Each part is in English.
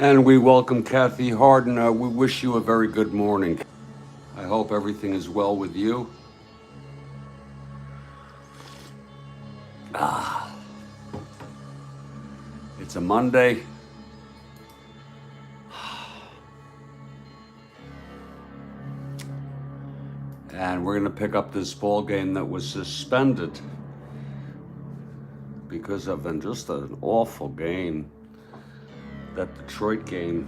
And we welcome Kathy Harden. We wish you a very good morning. I hope everything is well with you. It's a Monday. And we're going to pick up this ball game that was suspended because of just an awful game. That Detroit game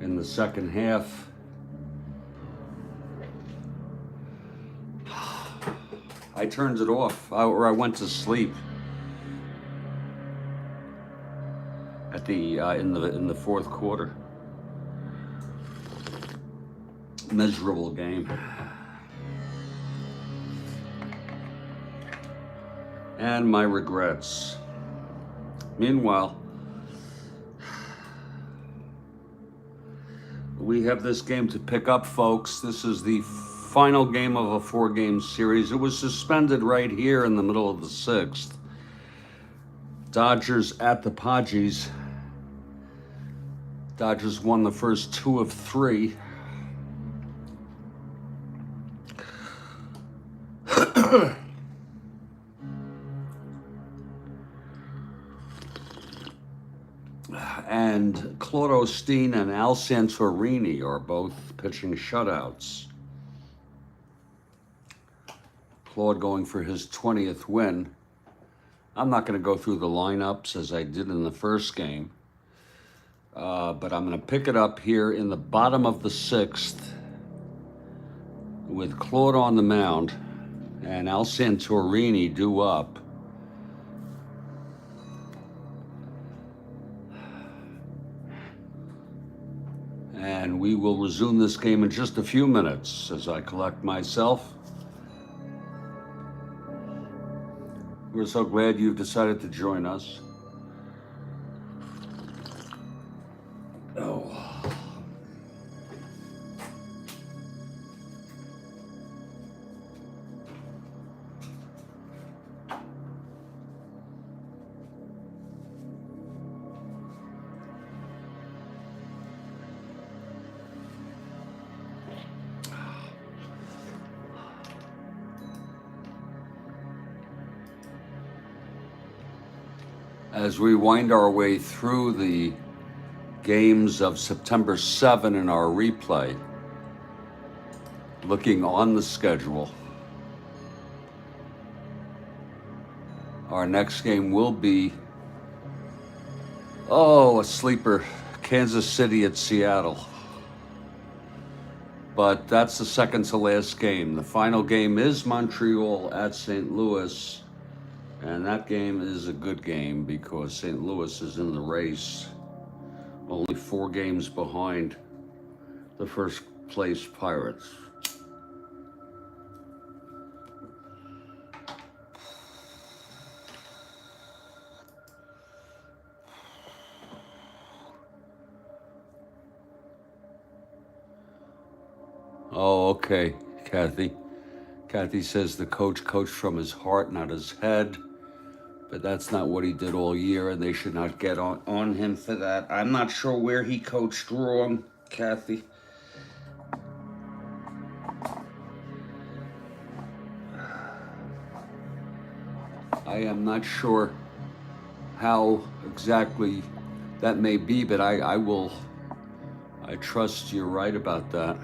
in the second half. I turned it off, or I went to sleep at the in the fourth quarter. Miserable game. And my regrets. Meanwhile, we have this game to pick up, folks. This is the final game of a 4-game series. It was suspended right here in the middle of the 6th. Dodgers at the Padres. Dodgers won the first 2 of 3. And Claude Osteen and Al Santorini are both pitching shutouts. Claude going for his 20th win. I'm not going to go through the lineups as I did in the first game, but I'm going to pick it up here in the bottom of the 6th with Claude on the mound and Al Santorini due up. And we will resume this game in just a few minutes as I collect myself. We're so glad you've decided to join us. Oh. As we wind our way through the games of September 7 in our replay, looking on the schedule, our next game will be, a sleeper, Kansas City at Seattle. But that's the second to last game. The final game is Montreal at St. Louis. And that game is a good game because St. Louis is in the race, only 4 games behind the first place Pirates. Oh, okay, Kathy. Kathy says the coach coached from his heart, not his head. But that's not what he did all year, and they should not get on him for that. I'm not sure where he coached wrong, Kathy. I am not sure how exactly that may be, but I trust you're right about that.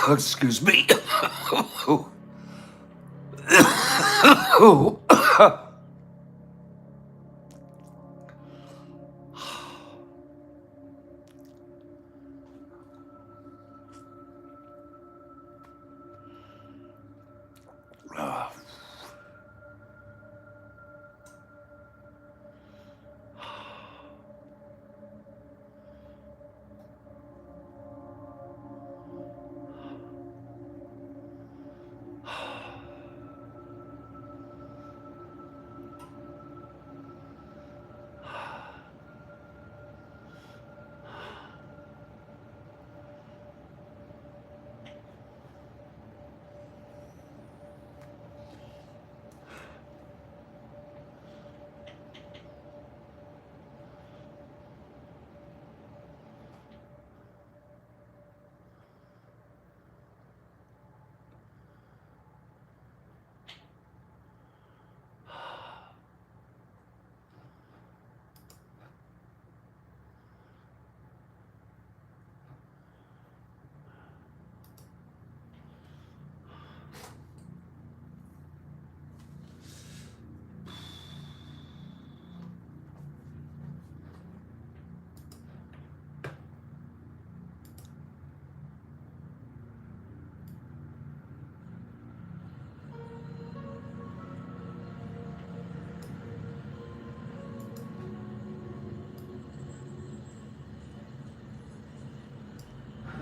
Excuse me.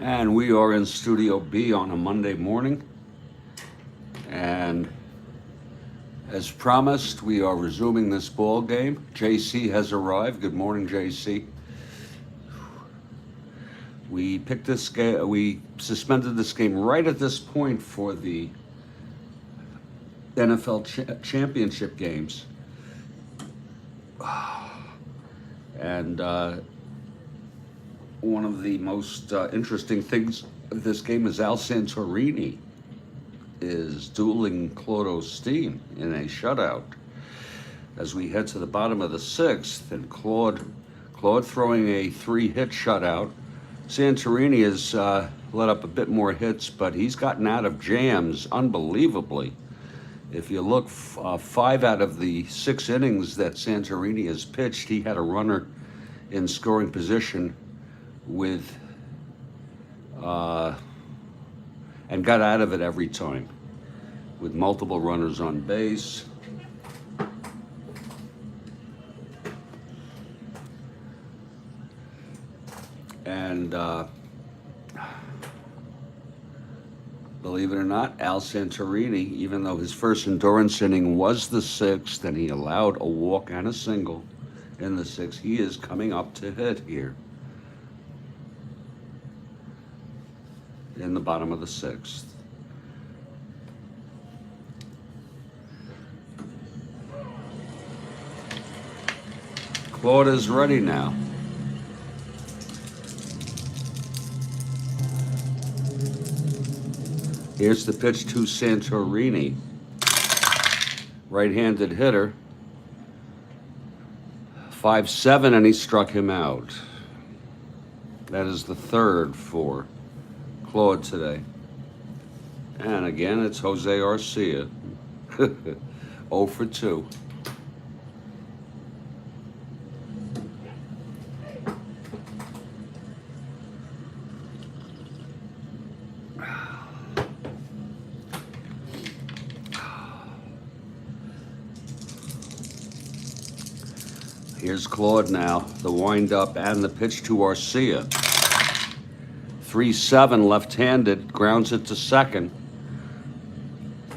And we are in Studio B on a Monday morning. And as promised, we are resuming this ball game. JC has arrived. Good morning, JC. We picked this game. We suspended this game right at this point for the NFL championship games. And one of the most interesting things of this game is Al Santorini is dueling Claude Osteen in a shutout. As we head to the bottom of the sixth, and Claude throwing a 3-hit shutout. Santorini has let up a bit more hits, but he's gotten out of jams unbelievably. If you look, 5 out of the 6 innings that Santorini has pitched, he had a runner in scoring position with and got out of it every time with multiple runners on base. And believe it or not, Al Santorini, even though his first endurance inning was the 6th and he allowed a walk and a single in the 6th, he is coming up to hit here in the bottom of the 6th. Claude is ready now. Here's the pitch to Santorini. Right-handed hitter. 5-7, and he struck him out. That is the 3rd for Claude today. And again, it's Jose Arcia. 0 for 2. Here's Claude now, the windup and the pitch to Arcia. 3-7 left-handed, grounds it to second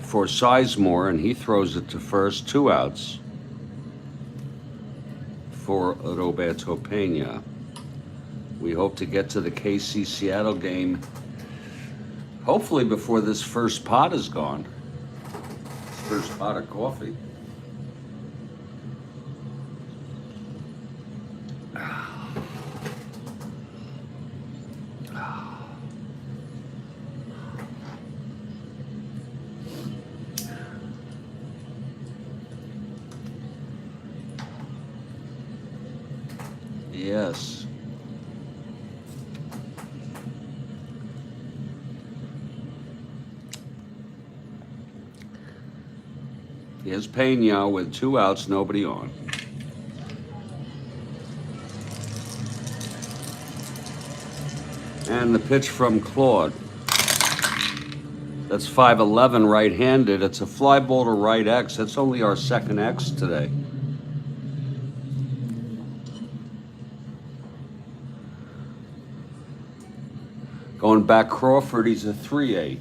for Sizemore, and he throws it to first. 2 outs for Roberto Pena. We hope to get to the KC Seattle game hopefully before this first pot is gone. First pot of coffee. Yes. Here's Pena with 2 outs, nobody on. And the pitch from Claude. That's 5'11", right-handed. It's a fly ball to right X. That's only our second X today. Going back Crawford, he's a 3-8.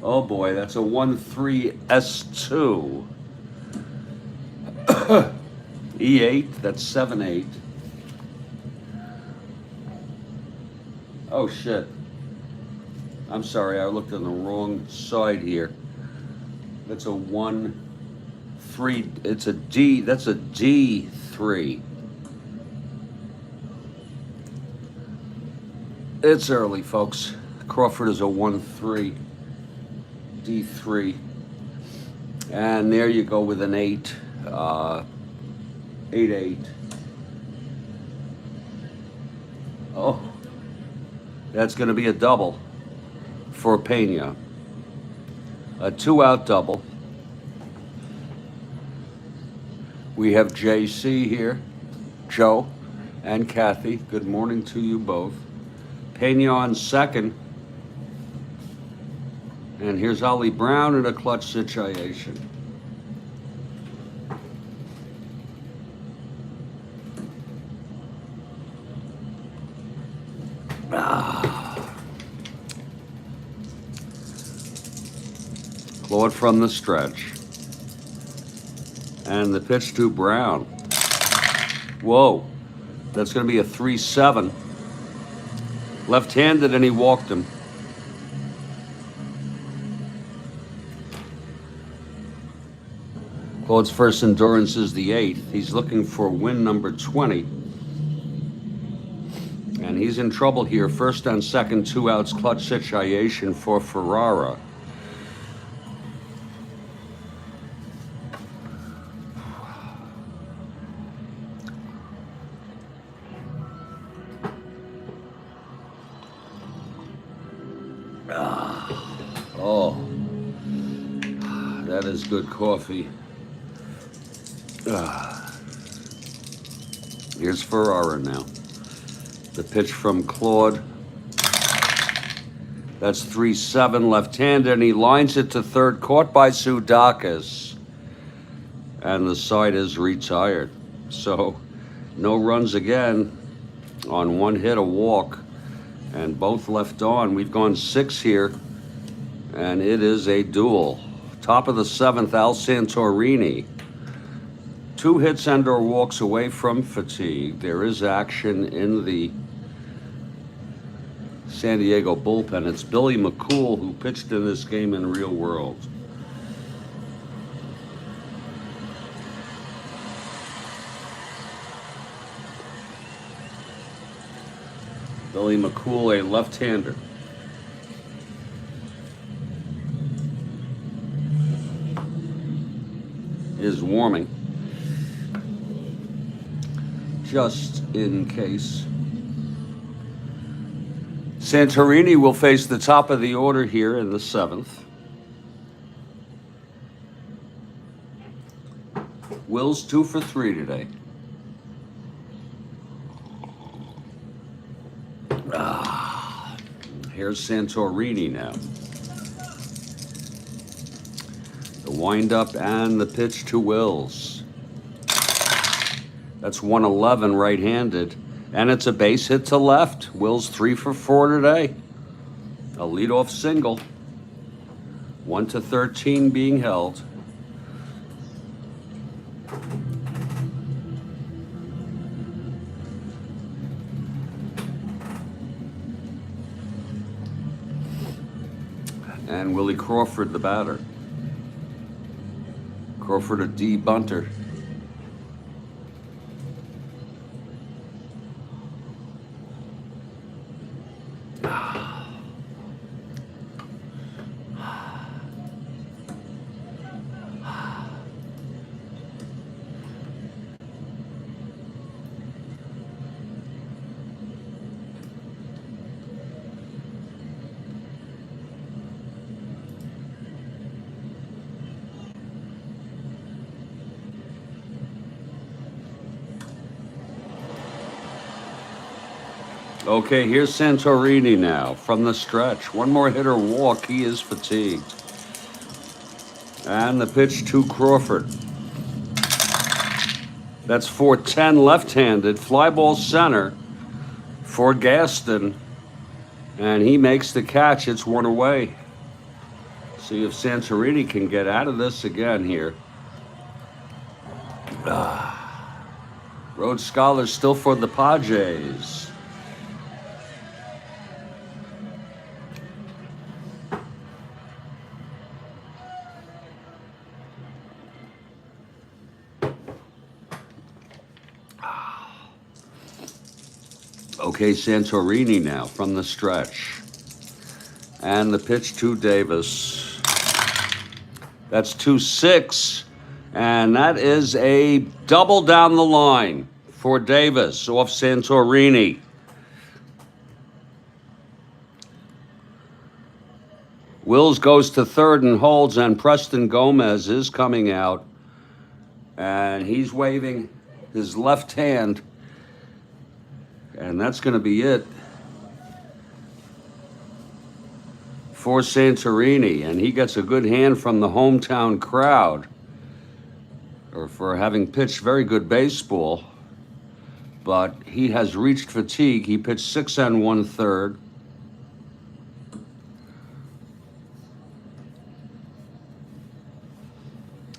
Oh boy, that's a 1-3 S2. E8, that's 7-8. Oh shit. I'm sorry, I looked on the wrong side here. That's a 1-3. It's a D. That's a D3. It's early, folks. Crawford is a 1-3. D3. And there you go with an 8. 8-8. Oh, that's going to be a double for Pena. A 2-out double. We have JC here, Joe and Kathy. Good morning to you both. Pena on second. And here's Ollie Brown in a clutch situation. Claude from the stretch. And the pitch to Brown. Whoa, that's going to be a 3-7. Left-handed, and he walked him. Claude's first endurance is the 8th. He's looking for win number 20. And he's in trouble here. First and second, 2 outs, clutch situation for Ferrara. Oh, that is good coffee. Here's Ferrara now. The pitch from Claude. That's 3-7, left-handed, and he lines it to third, caught by Sudakis. And the side is retired. So no runs again on 1 hit, a walk, and both left on. We've gone 6 here, and it is a duel. Top of the 7th, Al Santorini. 2 hits and or walks away from fatigue. There is action in the San Diego bullpen. It's Billy McCool who pitched in this game in real world. Billy McCool, a left-hander. Is warming. Just in case. Santorini will face the top of the order here in the 7th. Will's 2 for 3 today. Here's Santorini now. The windup and the pitch to Wills. That's 111 right-handed. And it's a base hit to left. Will's 3 for 4 today. A leadoff single. 1-13 being held. And Willie Crawford, the batter. Crawford, a D bunter. Okay, here's Santorini now from the stretch. One more hitter walk. He is fatigued. And the pitch to Crawford. That's 410 left-handed. Fly ball center for Gaston. And he makes the catch. It's one away. See if Santorini can get out of this again here. Rhodes Scholars still for the Padres. Okay, Santorini now from the stretch. And the pitch to Davis. That's 2-6. And that is a double down the line for Davis off Santorini. Wills goes to third and holds, and Preston Gomez is coming out. And he's waving his left hand. And that's going to be it for Santorini. And he gets a good hand from the hometown crowd for having pitched very good baseball. But he has reached fatigue. He pitched 6 1/3.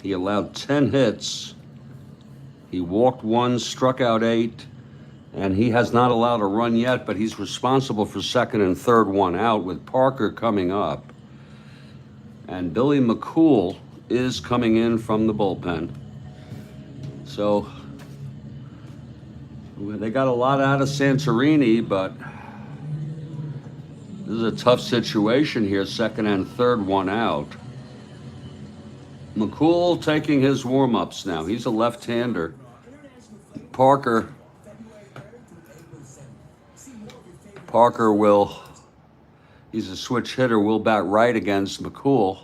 He allowed 10 hits. He walked 1, struck out 8. And he has not allowed a run yet, but he's responsible for second and third one out with Parker coming up. And Billy McCool is coming in from the bullpen. So they got a lot out of Santorini, but this is a tough situation here, second and third one out. McCool taking his warm-ups now. He's a left-hander. Parker will, he's a switch hitter, will bat right against McCool.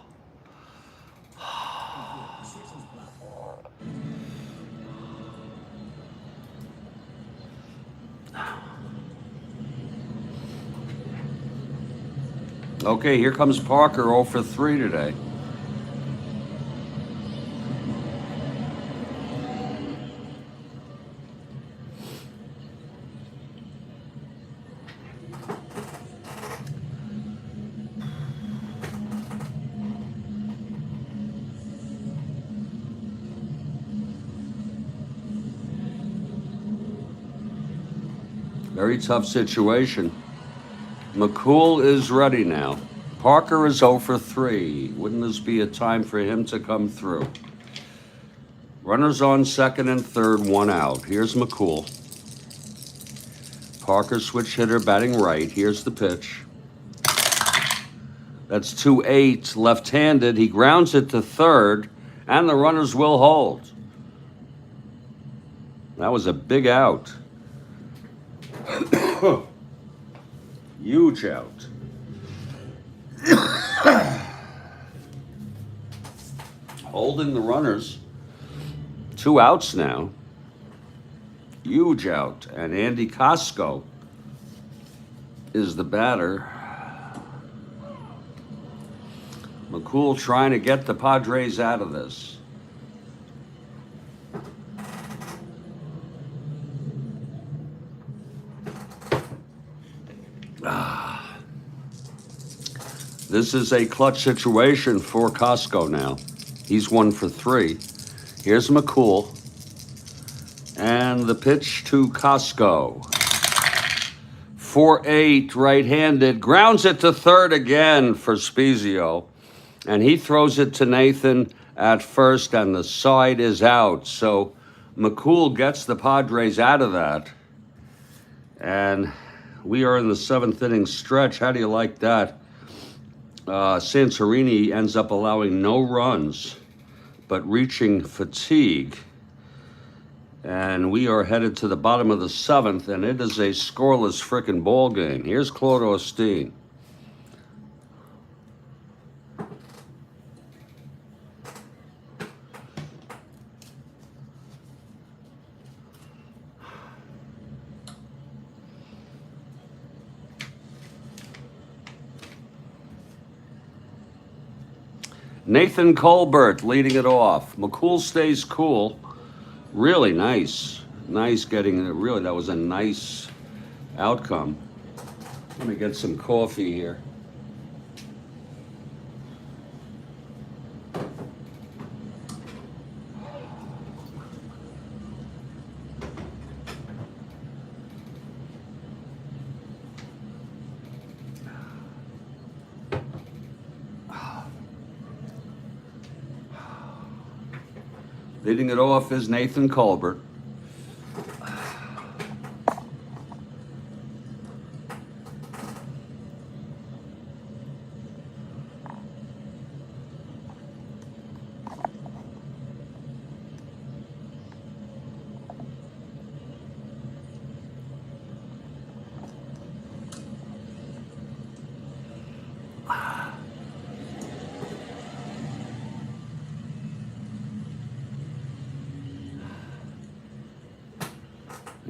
Okay, here comes Parker 0 for 3 today. Very tough situation. McCool is ready now. Parker is 0 for 3. Wouldn't this be a time for him to come through? Runners on second and third, one out. Here's McCool. Parker switch hitter batting right. Here's the pitch. That's 2-8, left-handed. He grounds it to third, and the runners will hold. That was a big out. Huge out. Holding the runners. 2 outs now. Huge out. And Andy Costco is the batter. McCool trying to get the Padres out of this. This is a clutch situation for Costco now. He's 1 for 3. Here's McCool. And the pitch to Costco. 4-8, right-handed. Grounds it to third again for Spezio. And he throws it to Nathan at first, and the side is out. So McCool gets the Padres out of that. And we are in the 7th inning stretch. How do you like that? Santorini ends up allowing no runs, but reaching fatigue. And we are headed to the bottom of the 7th, and it is a scoreless frickin' ball game. Here's Claude Osteen. Nathan Colbert leading it off. McCool stays cool. Really nice. Nice getting it. Really, that was a nice outcome. Let me get some coffee here. Leading it off is Nathan Colbert.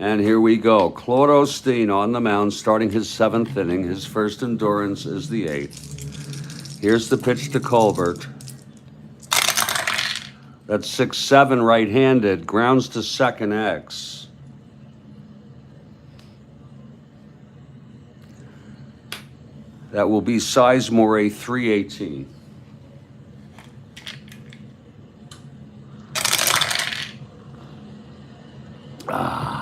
And here we go. Claude Osteen on the mound, starting his 7th inning. His first endurance is the 8th. Here's the pitch to Colbert. That's 6-7 right-handed. Grounds to second X. That will be Sizemore a 318. Ah.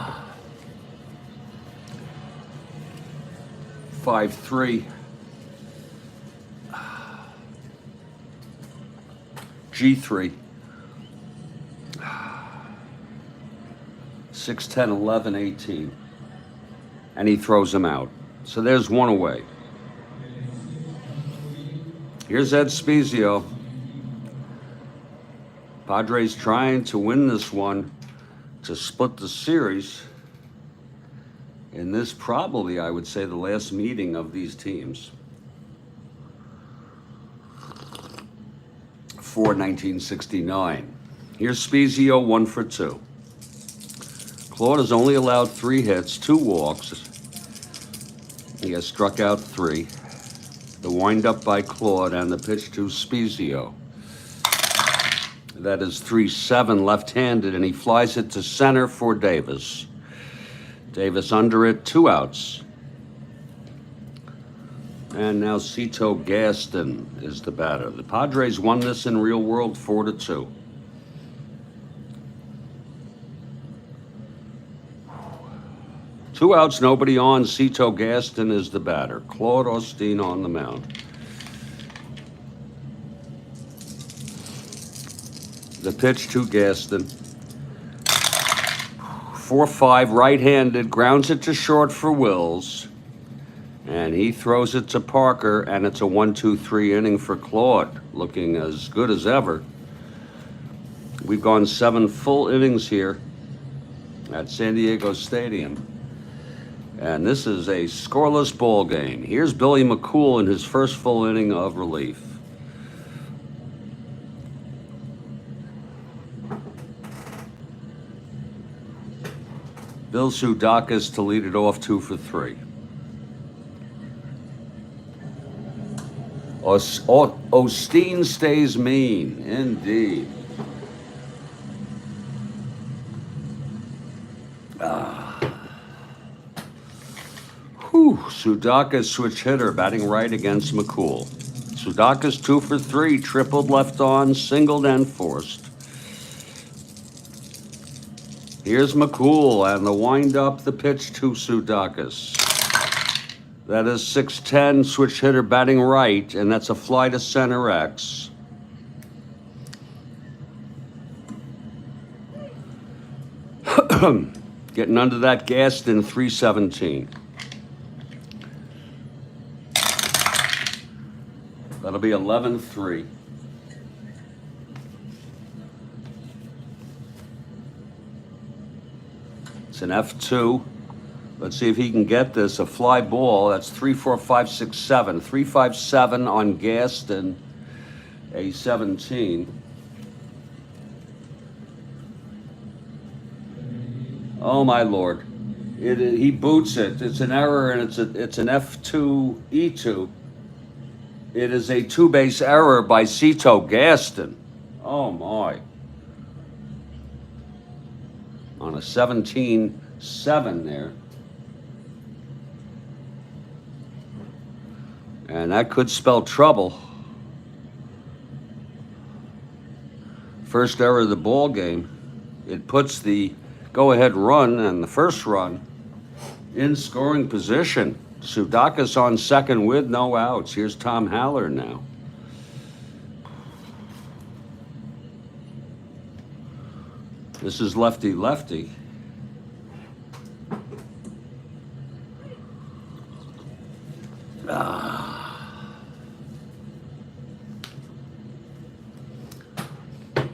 5-3. G3. 6-10, 11, 18. And he throws him out. So there's one away. Here's Ed Spezio. Padres trying to win this one to split the series. And this probably, I would say, the last meeting of these teams for 1969. Here's Spezio, 1 for 2. Claude has only allowed 3 hits, 2 walks. He has struck out 3. The windup by Claude and the pitch to Spezio. That is 3-7 left-handed, and he flies it to center for Davis. Davis under it, 2 outs. And now Cito Gaston is the batter. The Padres won this in real world 4-2. Two outs, nobody on. Cito Gaston is the batter. Claude Osteen on the mound. The pitch to Gaston. 4-5 right-handed, grounds it to short for Wills. And he throws it to Parker, and it's a 1-2-3 inning for Claude, looking as good as ever. We've gone 7 full innings here at San Diego Stadium. And this is a scoreless ball game. Here's Billy McCool in his first full inning of relief. Bill Sudakis to lead it off, 2 for 3. Osteen stays mean, indeed. Sudakis switch hitter, batting right against McCool. Sudakis 2 for 3, tripled left on, singled and forced. Here's McCool and the wind-up, the pitch to Sudakis. That is 6-10, switch hitter batting right, and that's a fly to center X. Getting under that Gaston, 317. That'll be 11-3. It's an F2. Let's see if he can get this. A fly ball. That's 3, 4, 5, 6, 7. 3, 5, 7 on Gaston. A 17. Oh my Lord! He boots it. It's an error, and it's an F2 E2. It is a two-base error by Cito Gaston. Oh my. On a 17-7 there. And that could spell trouble. First error of the ball game. It puts the go-ahead run and the first run in scoring position. Sudakis on second with no outs. Here's Tom Haller now. This is lefty-lefty.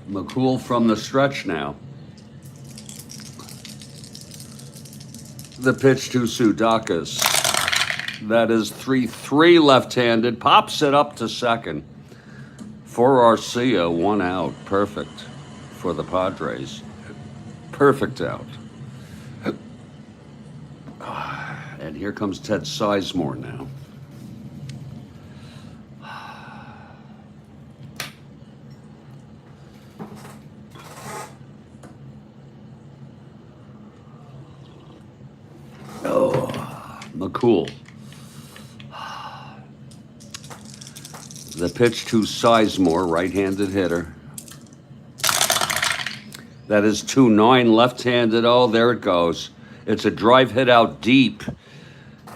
McCool from the stretch now. The pitch to Sudakis. That is 3-3 left-handed. Pops it up to second. For Arcia, 1 out. Perfect for the Padres. Perfect out. And here comes Ted Sizemore now. McCool. The pitch to Sizemore, right-handed hitter. That is 2-9 left-handed. Oh, there it goes. It's a drive hit out deep,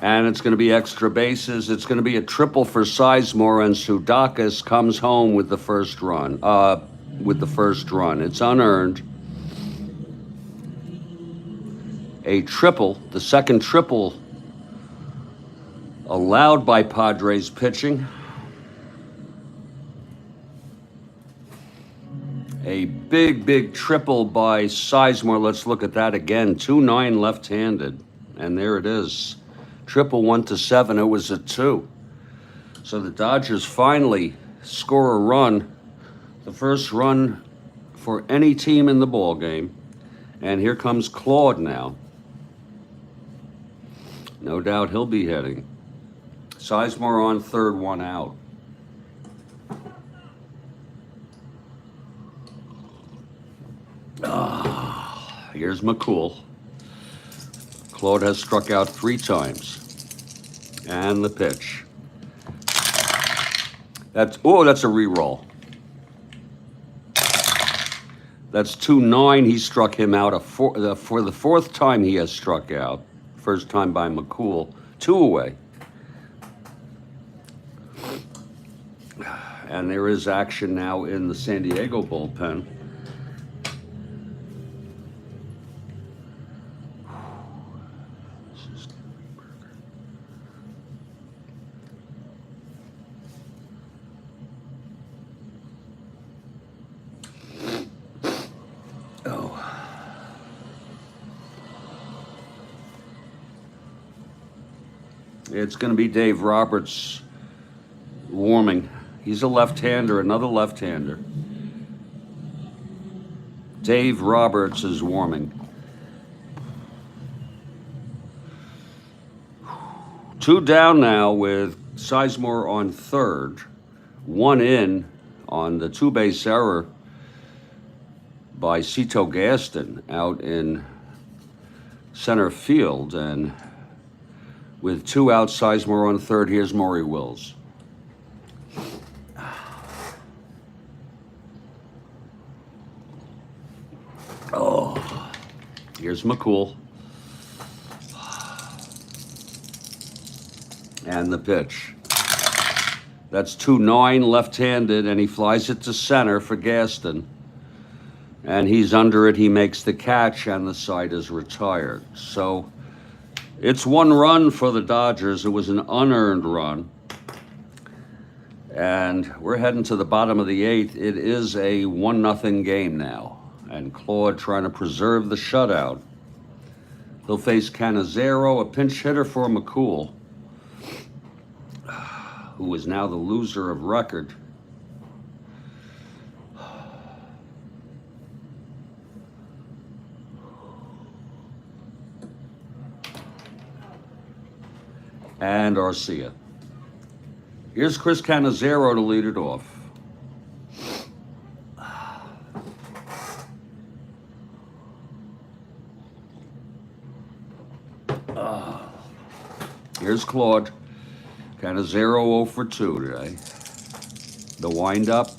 and it's going to be extra bases. It's going to be a triple for Sizemore, and Sudakis comes home with the first run. It's unearned. A triple, the second triple allowed by Padres pitching. A big triple by Sizemore. Let's look at that again. 2-9 left-handed. And there it is. Triple 1-7. It was a 2. So the Dodgers finally score a run. The first run for any team in the ball game. And here comes Claude now. No doubt he'll be hitting. Sizemore on third, 1 out. Here's McCool. Claude has struck out 3 times. And the pitch. That's a re-roll. That's 2-9. He struck him out for the 4th time he has struck out. First time by McCool. 2 away. And there is action now in the San Diego bullpen. It's going to be Dave Roberts warming. He's a left-hander, another left-hander. Dave Roberts is warming. 2 down now with Sizemore on third. 1 in on the 2-base error by Cito Gaston out in center field. And with 2 out, Sizemore on third. Here's Maury Wills. Here's McCool. And the pitch. That's 2-9 left-handed, and he flies it to center for Gaston. And he's under it. He makes the catch, and the side is retired. So it's 1 run for the Dodgers. It was an unearned run. And we're heading to the bottom of the 8th. It is a 1-0 game now. And Claude trying to preserve the shutout. He'll face Canizero, a pinch hitter for McCool, who is now the loser of record. And Arcia. Here's Chris Cannizzaro to lead it off. Here's Claude. Cannizzaro 0 for 2 today. The windup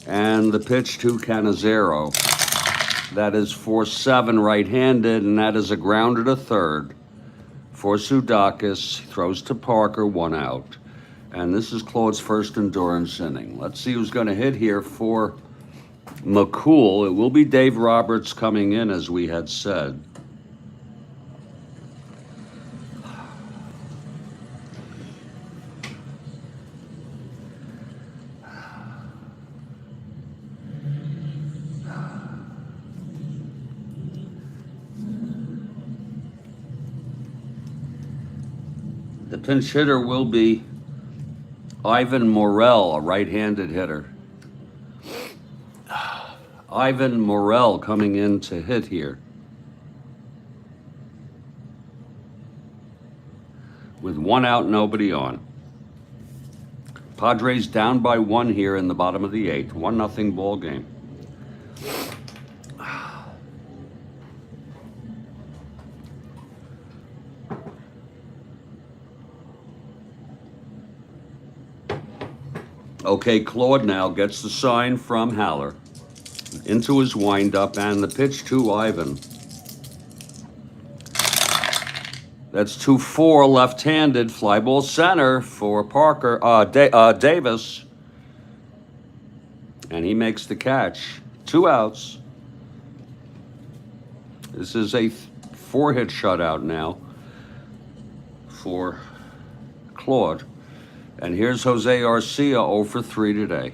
and the pitch to Cannizzaro. That is 4-7 right-handed, and that is a grounder to third. For Sudakis, throws to Parker, 1 out. And this is Claude's first endurance inning. Let's see who's going to hit here for McCool. It will be Dave Roberts coming in, as we had said. The pinch hitter will be Ivan Morel, a right-handed hitter. Ivan Morel coming in to hit here. With 1 out, nobody on. Padres down by 1 here in the bottom of the 8th. 1-0 ball game. Okay, Claude now gets the sign from Haller into his windup and the pitch to Ivan. That's 2-4 left-handed, fly ball center for Parker, Davis. And he makes the catch. 2 outs. This is a 4-hit shutout now for Claude. And here's Jose Arcia 0 for 3 today.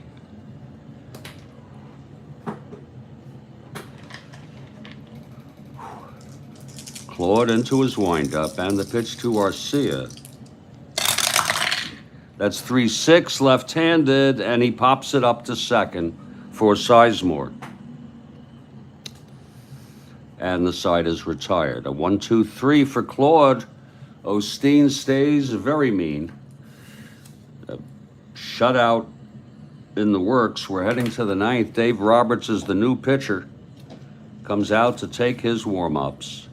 Claude into his windup and the pitch to Arcia. That's 3-6 left-handed, and he pops it up to second for Sizemore. And the side is retired. A 1-2-3 for Claude. Osteen stays very mean. Shutout in the works. We're heading to the 9th. Dave Roberts is the new pitcher. Comes out to take his warm-ups.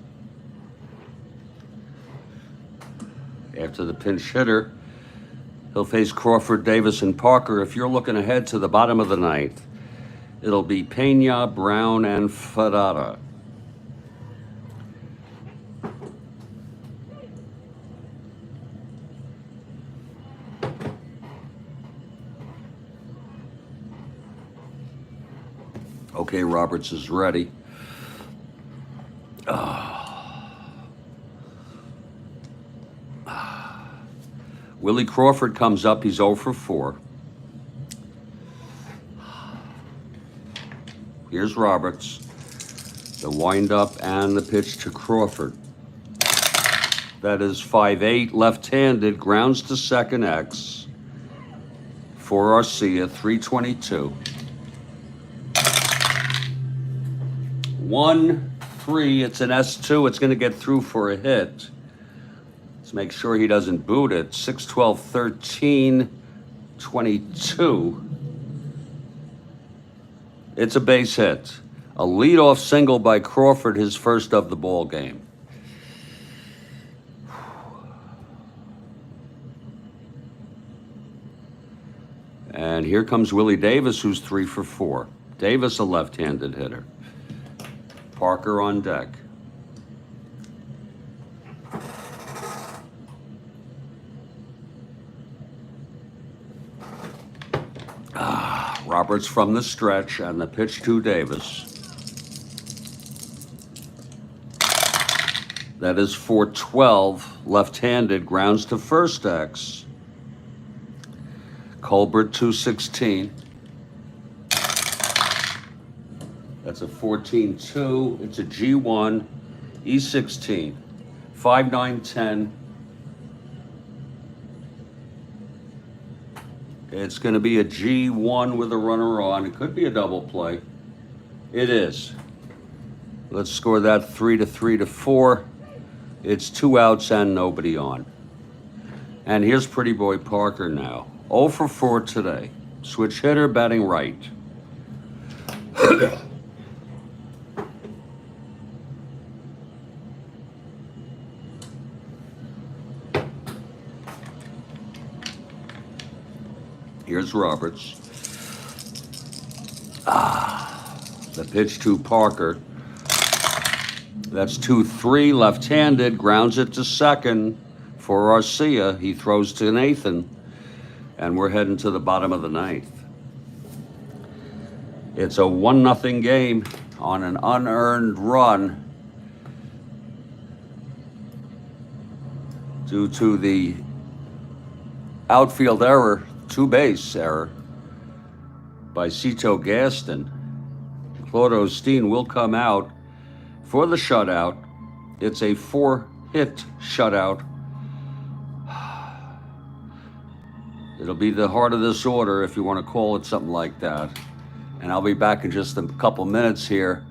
After the pinch hitter, he'll face Crawford, Davis, and Parker. If you're looking ahead to the bottom of the 9th, it'll be Pena, Brown, and Ferrara. Okay, Roberts is ready. Willie Crawford comes up. He's 0 for 4. Here's Roberts. The windup and the pitch to Crawford. That is 5-8 left-handed. Grounds to second X. For Arcia, 322. 1-3, it's an S2. It's going to get through for a hit. Let's make sure he doesn't boot it. 6-12, 13, 22. It's a base hit. A leadoff single by Crawford, his first of the ball game. And here comes Willie Davis, who's 3 for 4. Davis, a left-handed hitter. Parker on deck. Roberts from the stretch and the pitch to Davis. That is 4-12 left-handed. Grounds to first X. Colbert 216. That's a 14-2. It's a G1, E16, 5-9-10. It's going to be a G1 with a runner on. It could be a double play. It is. Let's score that 3-4. It's 2 outs and nobody on. And here's Pretty Boy Parker now. 0 for 4 today. Switch hitter, batting right. Here's Roberts. The pitch to Parker. That's 2-3, left-handed, grounds it to second for Arcia. He throws to Nathan, and we're heading to the bottom of the ninth. It's a 1-0 game on an unearned run due to the outfield error, two-base error by Cito Gaston. Claude Osteen will come out for the shutout. It's a 4-hit shutout. It'll be the heart of this order, if you want to call it something like that. And I'll be back in just a couple minutes here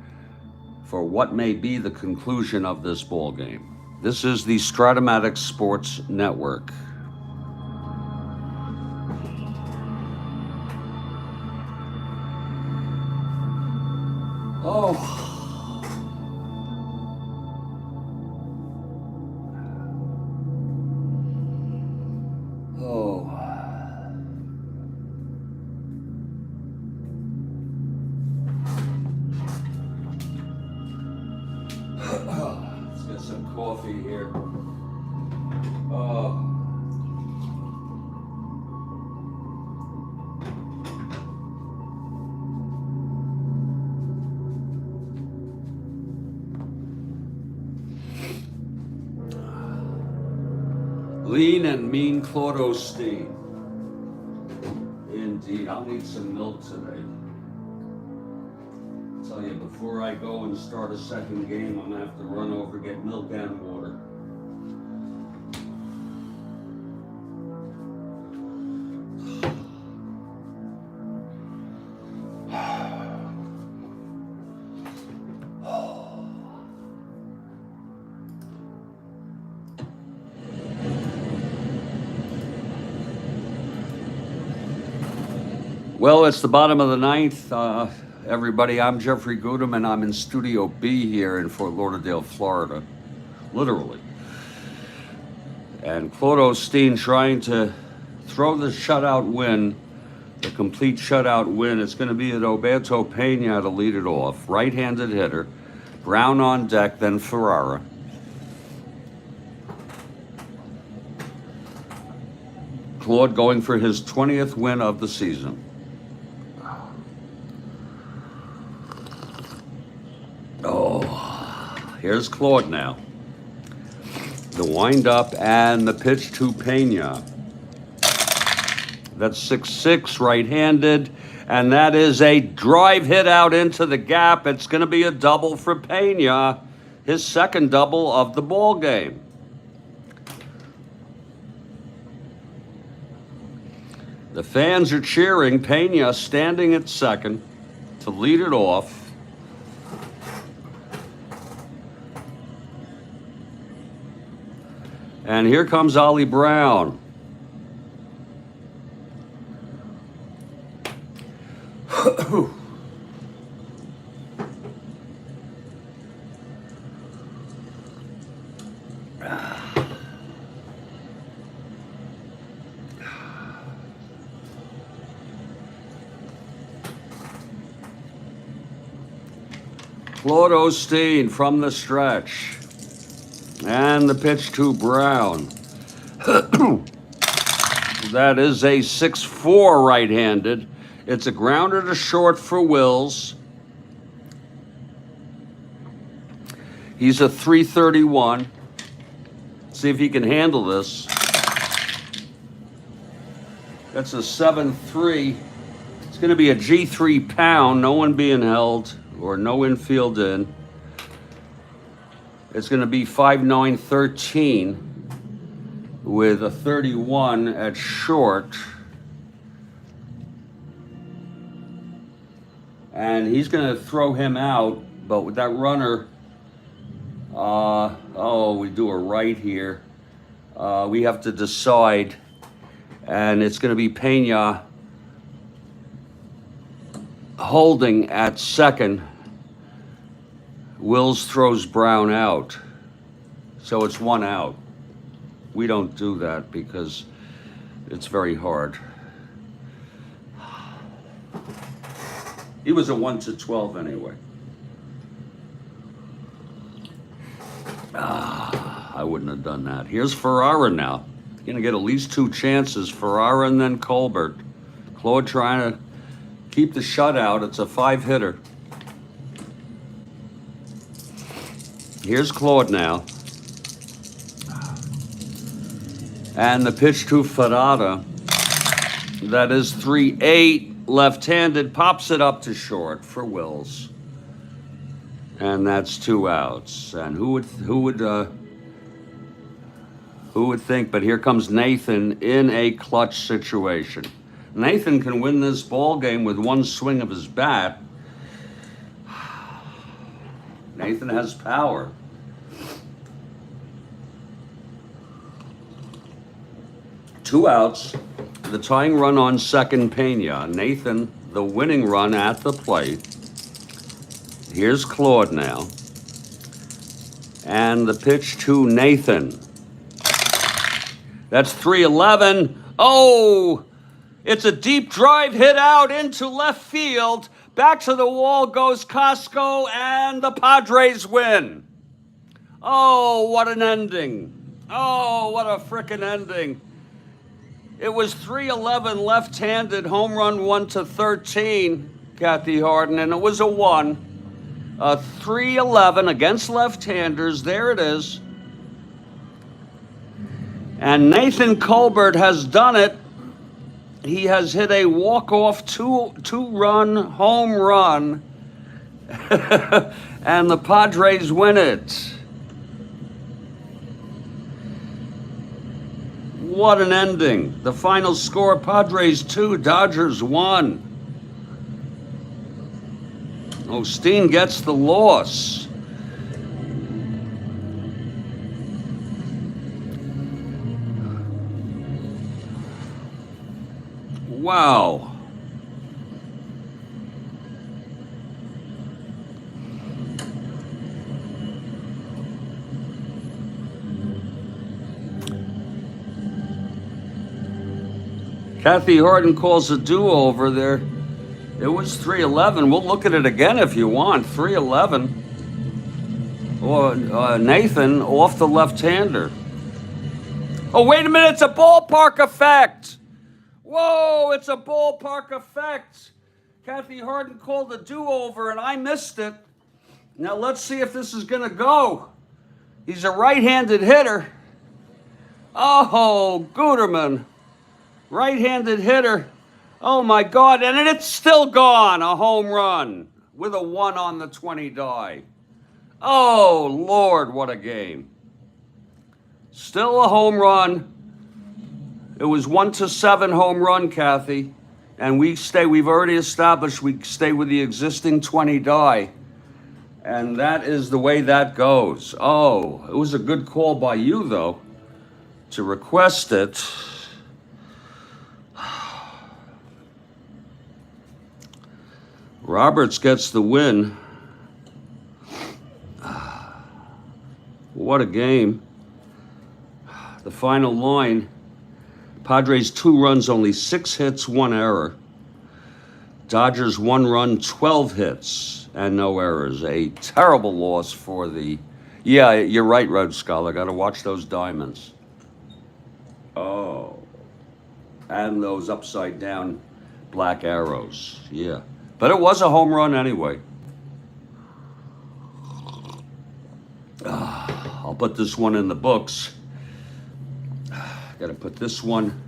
for what may be the conclusion of this ball game. This is the Strat-O-Matic Sports Network. Oh. Let's get some coffee here. Lean and mean Claude Osteen. Indeed, I'll need some milk today. I'll tell you, before I go and start a second game, I'm gonna have to run over, get milk and water. Well, it's the bottom of the ninth. Everybody, I'm Jeffrey Goodham, and I'm in Studio B here in Fort Lauderdale, Florida, literally. And Claude Osteen trying to throw the shutout win, the complete shutout win. It's going to be at Roberto Pena to lead it off. Right-handed hitter. Brown on deck, then Ferrara. Claude going for his 20th win of the season. Oh, here's Claude now. The wind-up and the pitch to Pena. That's 6-6, right-handed, and that is a drive hit out into the gap. It's going to be a double for Pena, his second double of the ball game. The fans are cheering. Pena standing at second to lead it off. And here comes Ollie Brown. Claude Osteen from the stretch. And the pitch to Brown. That is a 6-4 right-handed. It's a grounder to short for Wills. He's a 331. See if he can handle this. That's a 7-3. It's going to be a G3 pound, no one being held or no infield in. It's going to be 5-9-13 with a 31 at short. And he's going to throw him out, but with that runner, we do a right here. We have to decide, and it's going to be Pena holding at second. Wills throws Brown out, so it's 1 out. We don't do that because it's very hard. He was a 1-12 anyway. I wouldn't have done that. Here's Ferrara now. Going to get at least 2 chances. Ferrara and then Colbert. Claude trying to keep the shutout. It's a 5-hitter. Here's Claude now. And the pitch to Ferrara. That is 3-8. Left-handed, pops it up to short for Wills. And that's 2 outs. And who would think, but here comes Nathan in a clutch situation. Nathan can win this ball game with 1 swing of his bat. Nathan has power. Two outs. The tying run on second, Pena. Nathan, the winning run at the plate. Here's Claude now. And the pitch to Nathan. That's 3-11. Oh, it's a deep drive hit out into left field. Back to the wall goes Costco, and the Padres win. Oh, what an ending. Oh, what a frickin' ending. It was 3-11 left-handed, home run 1-13, Kathy Harden, and it was a 1. 3-11 against left-handers. There it is. And Nathan Colbert has done it. He has hit a walk-off two-run home run, and the Padres win it. What an ending. The final score, Padres 2, Dodgers 1. Osteen gets the loss. Wow. Kathy Harden calls a do-over there. It was 3-11. We'll look at it again if you want. 3-11. Or Nathan off the left-hander. Oh, wait a minute. It's a ballpark effect. Whoa, it's a ballpark effect. Kathy Harden called a do-over, and I missed it. Now let's see if this is going to go. He's a right-handed hitter. Oh, Guterman. Right-handed hitter. Oh, my God. And it's still gone. A home run with a 1 on the 20 die. Oh, Lord, what a game. Still a home run. It was 1-7 home run, Kathy. And we've already established we stay with the existing 20 die. And that is the way that goes. Oh, it was a good call by you, though, to request it. Roberts gets the win. What a game. The final line. Padres 2 runs, only 6 hits, 1 error. Dodgers 1 run, 12 hits, and no errors. A terrible loss for the... Yeah, you're right, Red Scholar. Got to watch those diamonds. Oh. And those upside down black arrows. Yeah. But it was a home run anyway. I'll put this one in the books. Got to put this one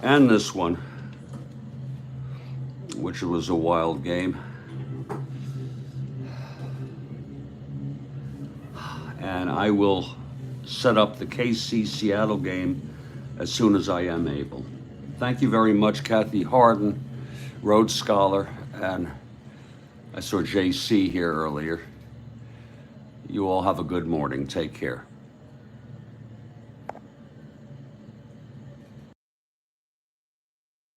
and this one, which was a wild game. And I will set up the KC Seattle game as soon as I am able. Thank you very much, Kathy Harden, Rhodes Scholar, and I saw JC here earlier. You all have a good morning. Take care.